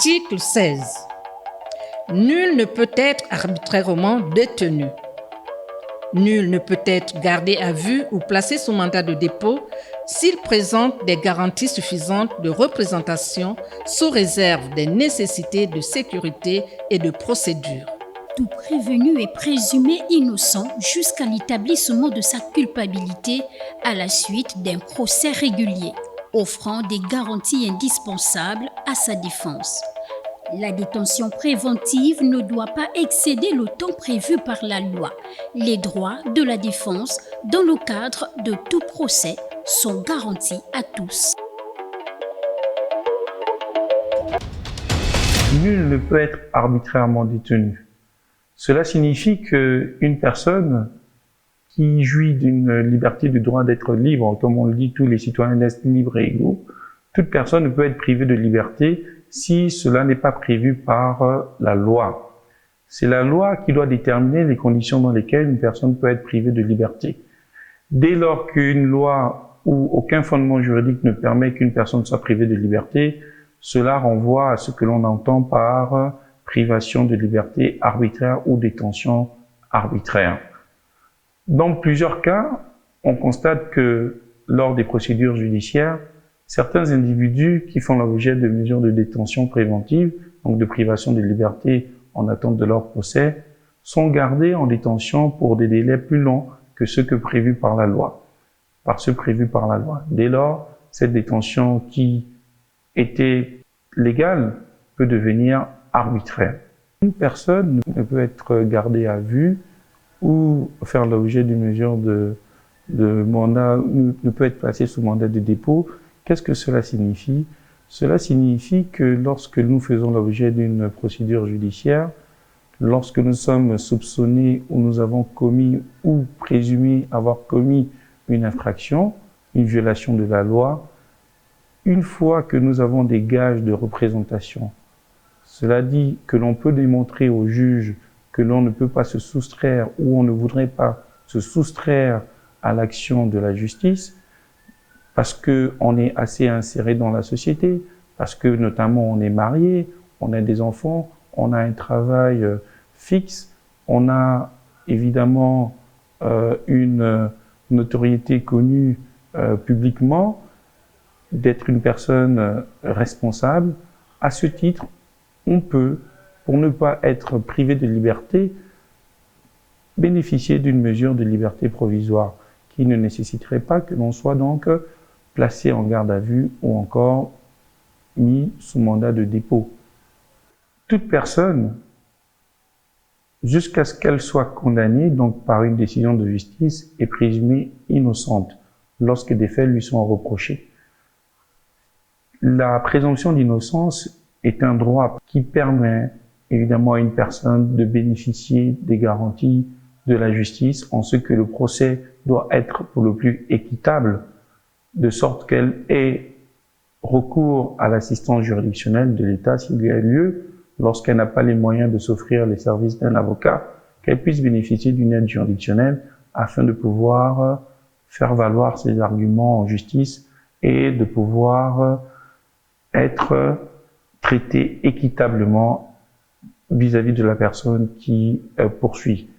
Article 16. Nul ne peut être arbitrairement détenu. Nul ne peut être gardé à vue ou placé sous mandat de dépôt s'il présente des garanties suffisantes de représentation sous réserve des nécessités de sécurité et de procédure. Tout prévenu est présumé innocent jusqu'à l'établissement de sa culpabilité à la suite d'un procès régulier, offrant des garanties indispensables à sa défense. La détention préventive ne doit pas excéder le temps prévu par la loi. Les droits de la défense, dans le cadre de tout procès, sont garantis à tous. Nul ne peut être arbitrairement détenu. Cela signifie qu'une personne qui jouit d'une liberté du droit d'être libre, comme on le dit, tous les citoyens naissent libres et égaux, toute personne ne peut être privée de liberté si cela n'est pas prévu par la loi. C'est la loi qui doit déterminer les conditions dans lesquelles une personne peut être privée de liberté. Dès lors qu'une loi ou aucun fondement juridique ne permet qu'une personne soit privée de liberté, cela renvoie à ce que l'on entend par privation de liberté arbitraire ou détention arbitraire. Dans plusieurs cas, on constate que lors des procédures judiciaires, certains individus qui font l'objet de mesures de détention préventive, donc de privation de liberté en attente de leur procès, sont gardés en détention pour des délais plus longs que ceux que prévus par la loi. Dès lors, cette détention qui était légale peut devenir arbitraire. Une personne ne peut être gardée à vue ou faire l'objet d'une mesure de mandat, ne peut être placée sous mandat de dépôt. Qu'est-ce que cela signifie? Cela signifie que lorsque nous faisons l'objet d'une procédure judiciaire, lorsque nous sommes soupçonnés ou nous avons commis ou présumés avoir commis une infraction, une violation de la loi, une fois que nous avons des gages de représentation, cela dit que l'on peut démontrer au juge que l'on ne peut pas se soustraire ou on ne voudrait pas se soustraire à l'action de la justice, parce qu'on est assez inséré dans la société, parce que notamment on est marié, on a des enfants, on a un travail fixe, on a évidemment une notoriété connue publiquement, d'être une personne responsable. À ce titre, on peut, pour ne pas être privé de liberté, bénéficier d'une mesure de liberté provisoire qui ne nécessiterait pas que l'on soit donc placé en garde à vue ou encore mis sous mandat de dépôt. Toute personne, jusqu'à ce qu'elle soit condamnée donc par une décision de justice, est présumée innocente lorsque des faits lui sont reprochés. La présomption d'innocence est un droit qui permet évidemment à une personne de bénéficier des garanties de la justice en ce que le procès doit être pour le plus équitable, de sorte qu'elle ait recours à l'assistance juridictionnelle de l'État s'il y a lieu, lorsqu'elle n'a pas les moyens de s'offrir les services d'un avocat, qu'elle puisse bénéficier d'une aide juridictionnelle afin de pouvoir faire valoir ses arguments en justice et de pouvoir être traité équitablement vis-à-vis de la personne qui poursuit.